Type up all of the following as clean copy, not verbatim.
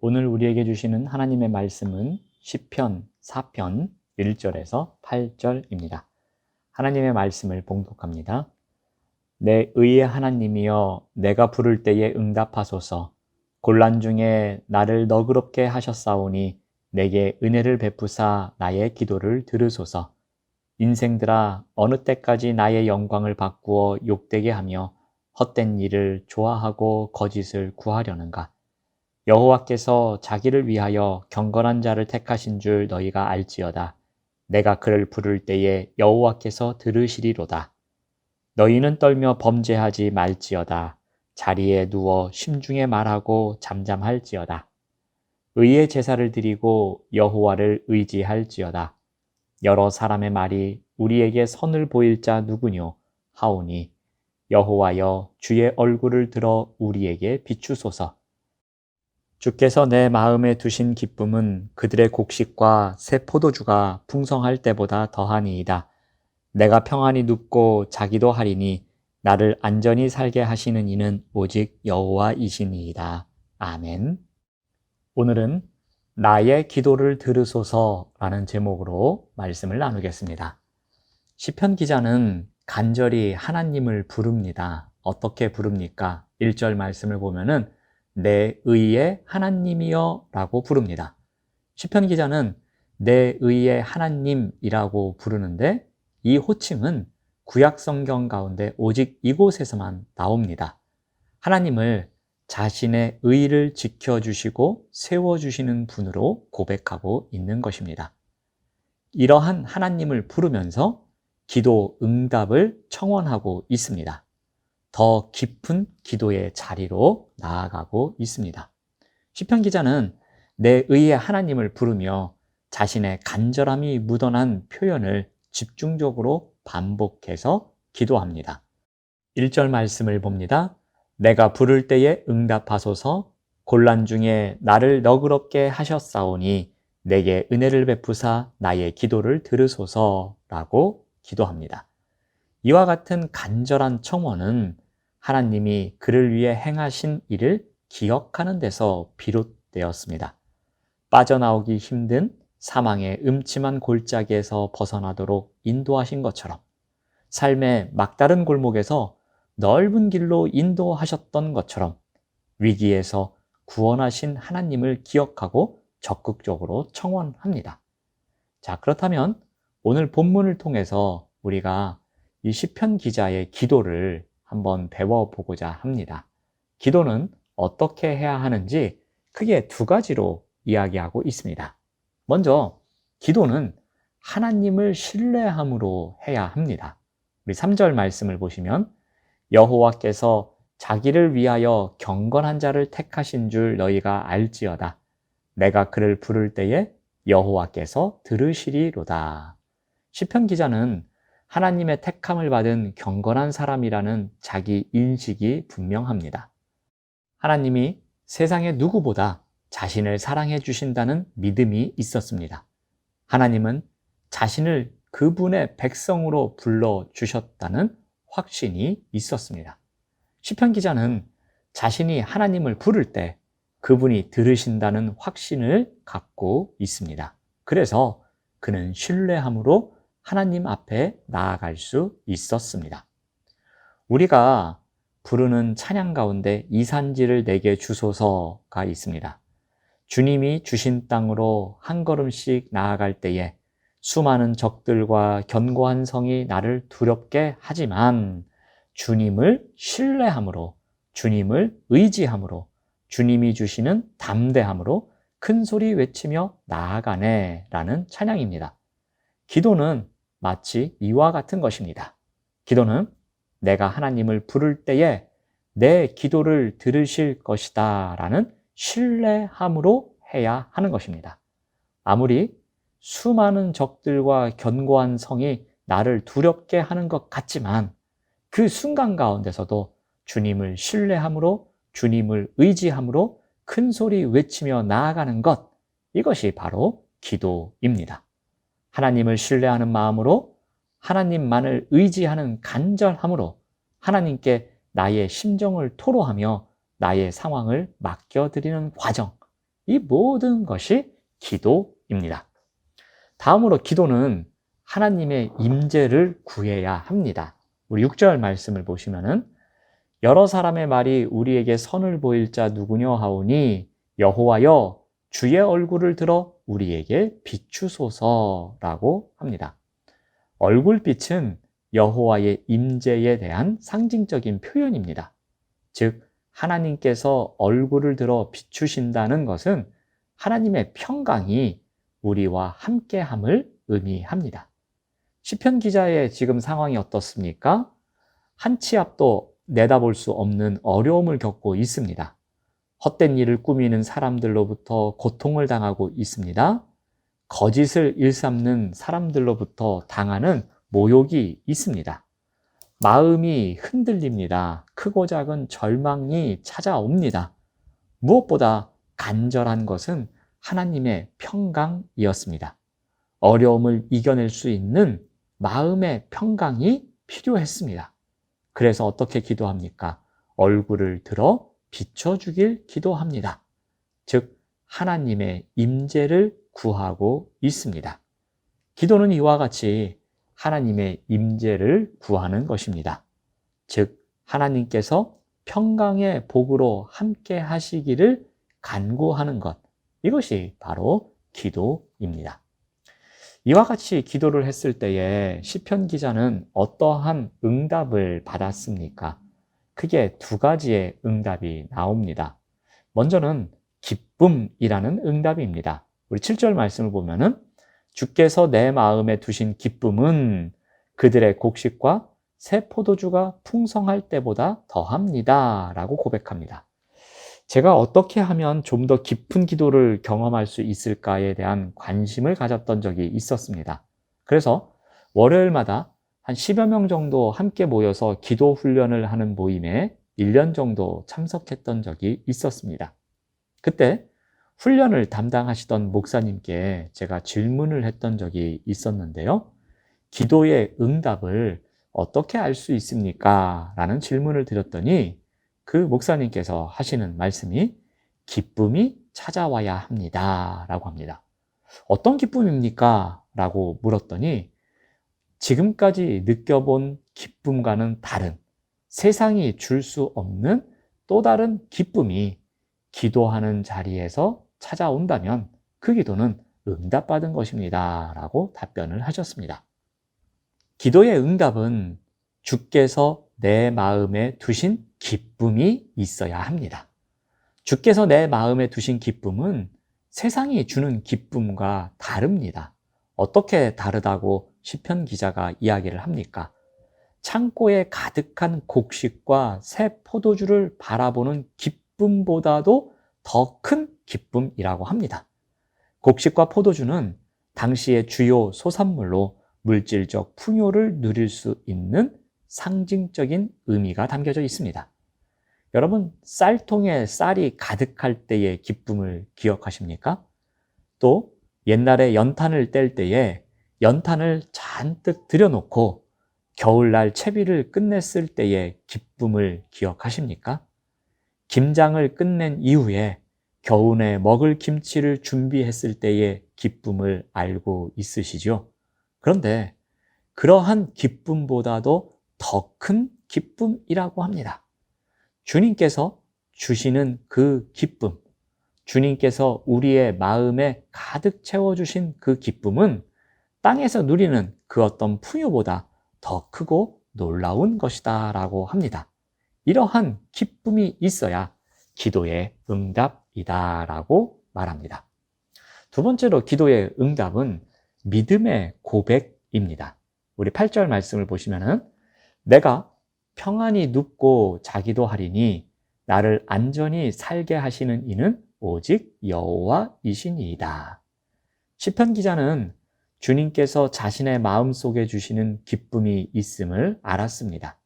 오늘 우리에게 주시는 하나님의 말씀은 시편 4편 1절에서 8절입니다. 하나님의 말씀을 봉독합니다. 내 의의 하나님이여, 내가 부를 때에 응답하소서. 곤란 중에 나를 너그럽게 하셨사오니 내게 은혜를 베푸사 나의 기도를 들으소서. 인생들아, 어느 때까지 나의 영광을 바꾸어 욕되게 하며 헛된 일을 좋아하고 거짓을 구하려는가? 여호와께서 자기를 위하여 경건한 자를 택하신 줄 너희가 알지어다. 내가 그를 부를 때에 여호와께서 들으시리로다. 너희는 떨며 범죄하지 말지어다. 자리에 누워 심중에 말하고 잠잠할지어다. 의의 제사를 드리고 여호와를 의지할지어다. 여러 사람의 말이 우리에게 선을 보일 자 누구뇨 하오니, 여호와여, 주의 얼굴을 들어 우리에게 비추소서. 주께서 내 마음에 두신 기쁨은 그들의 곡식과 새 포도주가 풍성할 때보다 더하니이다. 내가 평안히 눕고 자기도 하리니 나를 안전히 살게 하시는 이는 오직 여호와이시니이다. 아멘. 오늘은 나의 기도를 들으소서라는 제목으로 말씀을 나누겠습니다. 시편 기자는 간절히 하나님을 부릅니다. 어떻게 부릅니까? 1절 말씀을 보면은 내 의의 하나님이여 라고 부릅니다. 시편 기자는 내 의의 하나님이라고 부르는데, 이 호칭은 구약 성경 가운데 오직 이곳에서만 나옵니다. 하나님을 자신의 의를 지켜주시고 세워주시는 분으로 고백하고 있는 것입니다. 이러한 하나님을 부르면서 기도 응답을 청원하고 있습니다. 더 깊은 기도의 자리로 나아가고 있습니다. 시편 기자는 내 의의 하나님을 부르며 자신의 간절함이 묻어난 표현을 집중적으로 반복해서 기도합니다. 1절 말씀을 봅니다. 내가 부를 때에 응답하소서. 곤란 중에 나를 너그럽게 하셨사오니 내게 은혜를 베푸사 나의 기도를 들으소서라고 기도합니다. 이와 같은 간절한 청원은 하나님이 그를 위해 행하신 일을 기억하는 데서 비롯되었습니다. 빠져나오기 힘든 사망의 음침한 골짜기에서 벗어나도록 인도하신 것처럼, 삶의 막다른 골목에서 넓은 길로 인도하셨던 것처럼 위기에서 구원하신 하나님을 기억하고 적극적으로 청원합니다. 자, 그렇다면 오늘 본문을 통해서 우리가 이 시편 기자의 기도를 한번 배워보고자 합니다. 기도는 어떻게 해야 하는지 크게 두 가지로 이야기하고 있습니다. 먼저, 기도는 하나님을 신뢰함으로 해야 합니다. 우리 3절 말씀을 보시면 여호와께서 자기를 위하여 경건한 자를 택하신 줄 너희가 알지어다. 내가 그를 부를 때에 여호와께서 들으시리로다. 시편 기자는 하나님의 택함을 받은 경건한 사람이라는 자기 인식이 분명합니다. 하나님이 세상의 누구보다 자신을 사랑해 주신다는 믿음이 있었습니다. 하나님은 자신을 그분의 백성으로 불러주셨다는 확신이 있었습니다. 시편 기자는 자신이 하나님을 부를 때 그분이 들으신다는 확신을 갖고 있습니다. 그래서 그는 신뢰함으로 하나님 앞에 나아갈 수 있었습니다. 우리가 부르는 찬양 가운데 이산지를 내게 주소서가 있습니다. 주님이 주신 땅으로 한 걸음씩 나아갈 때에 수많은 적들과 견고한 성이 나를 두렵게 하지만 주님을 신뢰함으로, 주님을 의지함으로, 주님이 주시는 담대함으로 큰 소리 외치며 나아가네 라는 찬양입니다. 기도는 마치 이와 같은 것입니다. 기도는 내가 하나님을 부를 때에 내 기도를 들으실 것이다 라는 신뢰함으로 해야 하는 것입니다. 아무리 수많은 적들과 견고한 성이 나를 두렵게 하는 것 같지만 그 순간 가운데서도 주님을 신뢰함으로, 주님을 의지함으로 큰 소리 외치며 나아가는 것, 이것이 바로 기도입니다. 하나님을 신뢰하는 마음으로, 하나님만을 의지하는 간절함으로 하나님께 나의 심정을 토로하며 나의 상황을 맡겨드리는 과정, 이 모든 것이 기도입니다. 다음으로 기도는 하나님의 임재를 구해야 합니다. 우리 6절 말씀을 보시면은 여러 사람의 말이 우리에게 선을 보일 자 누구냐 하오니 여호와여 주의 얼굴을 들어 우리에게 비추소서라고 합니다. 얼굴빛은 여호와의 임재에 대한 상징적인 표현입니다. 즉 하나님께서 얼굴을 들어 비추신다는 것은 하나님의 평강이 우리와 함께함을 의미합니다. 시편 기자의 지금 상황이 어떻습니까? 한 치 앞도 내다볼 수 없는 어려움을 겪고 있습니다. 헛된 일을 꾸미는 사람들로부터 고통을 당하고 있습니다. 거짓을 일삼는 사람들로부터 당하는 모욕이 있습니다. 마음이 흔들립니다. 크고 작은 절망이 찾아옵니다. 무엇보다 간절한 것은 하나님의 평강이었습니다. 어려움을 이겨낼 수 있는 마음의 평강이 필요했습니다. 그래서 어떻게 기도합니까? 얼굴을 들어 비춰주길 기도합니다. 즉 하나님의 임재를 구하고 있습니다. 기도는 이와 같이 하나님의 임재를 구하는 것입니다. 즉 하나님께서 평강의 복으로 함께 하시기를 간구하는 것, 이것이 바로 기도입니다. 이와 같이 기도를 했을 때에 시편 기자는 어떠한 응답을 받았습니까? 크게 두 가지의 응답이 나옵니다. 먼저는 기쁨이라는 응답입니다. 우리 7절 말씀을 보면은 주께서 내 마음에 두신 기쁨은 그들의 곡식과 새 포도주가 풍성할 때보다 더합니다 라고 고백합니다. 제가 어떻게 하면 좀 더 깊은 기도를 경험할 수 있을까에 대한 관심을 가졌던 적이 있었습니다. 그래서 월요일마다 한 10여 명 정도 함께 모여서 기도 훈련을 하는 모임에 1년 정도 참석했던 적이 있었습니다. 그때 훈련을 담당하시던 목사님께 제가 질문을 했던 적이 있었는데요. 기도의 응답을 어떻게 알 수 있습니까? 라는 질문을 드렸더니 그 목사님께서 하시는 말씀이 기쁨이 찾아와야 합니다 라고 합니다. 어떤 기쁨입니까? 라고 물었더니 지금까지 느껴본 기쁨과는 다른, 세상이 줄 수 없는 또 다른 기쁨이 기도하는 자리에서 찾아온다면 그 기도는 응답받은 것입니다 라고 답변을 하셨습니다. 기도의 응답은 주께서 내 마음에 두신 기쁨이 있어야 합니다. 주께서 내 마음에 두신 기쁨은 세상이 주는 기쁨과 다릅니다. 어떻게 다르다고 시편 기자가 이야기를 합니까? 창고에 가득한 곡식과 새 포도주를 바라보는 기쁨보다도 더 큰 기쁨이라고 합니다. 곡식과 포도주는 당시의 주요 소산물로 물질적 풍요를 누릴 수 있는 상징적인 의미가 담겨져 있습니다. 여러분, 쌀통에 쌀이 가득할 때의 기쁨을 기억하십니까? 또 옛날에 연탄을 뗄 때에 연탄을 잔뜩 들여놓고 겨울날 채비를 끝냈을 때의 기쁨을 기억하십니까? 김장을 끝낸 이후에 겨우내 먹을 김치를 준비했을 때의 기쁨을 알고 있으시죠? 그런데 그러한 기쁨보다도 더 큰 기쁨이라고 합니다. 주님께서 주시는 그 기쁨, 주님께서 우리의 마음에 가득 채워주신 그 기쁨은 땅에서 누리는 그 어떤 풍요보다 더 크고 놀라운 것이다 라고 합니다. 이러한 기쁨이 있어야 기도의 응답이다 라고 말합니다. 두 번째로 기도의 응답은 믿음의 고백입니다. 우리 8절 말씀을 보시면은 내가 평안히 눕고 자기도 하리니 나를 안전히 살게 하시는 이는 오직 여호와이시니이다. 시편 기자는 주님께서 자신의 마음속에 주시는 기쁨이 있음을 알았습니다.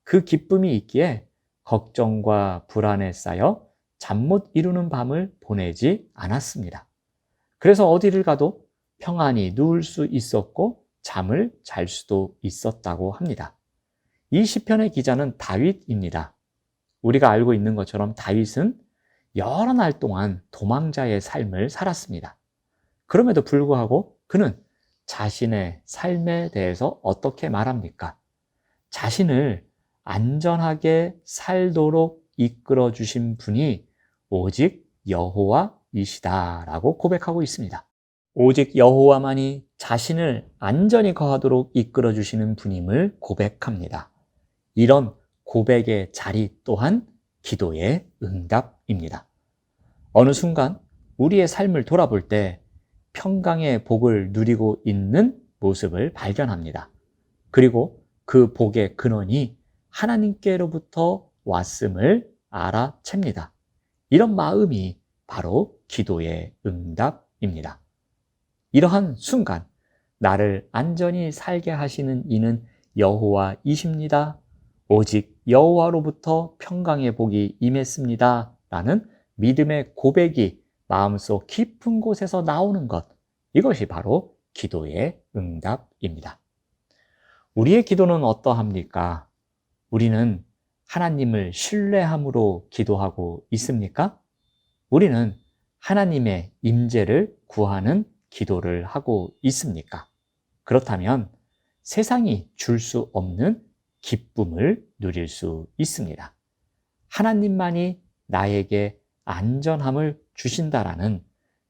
그 기쁨이 있기에 걱정과 불안에 쌓여 잠 못 이루는 밤을 보내지 않았습니다. 그래서 어디를 가도 평안히 누울 수 있었고 잠을 잘 수도 있었다고 합니다. 이 시편의 기자는 다윗입니다. 우리가 알고 있는 것처럼 다윗은 여러 날 동안 도망자의 삶을 살았습니다. 그럼에도 불구하고 그는 자신의 삶에 대해서 어떻게 말합니까? 자신을 안전하게 살도록 이끌어 주신 분이 오직 여호와이시다라고 고백하고 있습니다. 오직 여호와만이 자신을 안전히 거하도록 이끌어 주시는 분임을 고백합니다. 이런 고백의 자리 또한 기도의 응답입니다. 어느 순간 우리의 삶을 돌아볼 때 평강의 복을 누리고 있는 모습을 발견합니다. 그리고 그 복의 근원이 하나님께로부터 왔음을 알아챕니다. 이런 마음이 바로 기도의 응답입니다. 이러한 순간 나를 안전히 살게 하시는 이는 여호와이십니다. 오직 여호와로부터 평강의 복이 임했습니다. 라는 믿음의 고백이 마음속 깊은 곳에서 나오는 것, 이것이 바로 기도의 응답입니다. 우리의 기도는 어떠합니까? 우리는 하나님을 신뢰함으로 기도하고 있습니까? 우리는 하나님의 임재를 구하는 기도를 하고 있습니까? 그렇다면 세상이 줄 수 없는 기쁨을 누릴 수 있습니다. 하나님만이 나에게 안전함을 주신다라는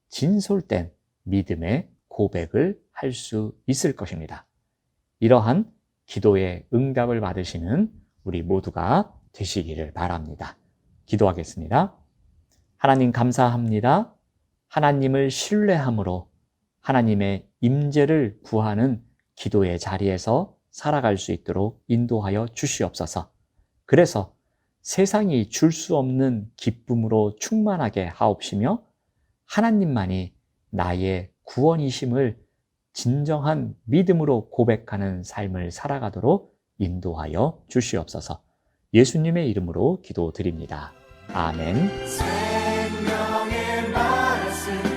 진솔된 믿음의 고백을 할 수 있을 것입니다. 이러한 기도의 응답을 받으시는 우리 모두가 되시기를 바랍니다. 기도하겠습니다. 하나님 감사합니다. 하나님을 신뢰함으로 하나님의 임재를 구하는 기도의 자리에서 살아갈 수 있도록 인도하여 주시옵소서. 그래서 세상이 줄 수 없는 기쁨으로 충만하게 하옵시며 하나님만이 나의 구원이심을 진정한 믿음으로 고백하는 삶을 살아가도록 인도하여 주시옵소서. 예수님의 이름으로 기도드립니다. 아멘. 생명의 말씀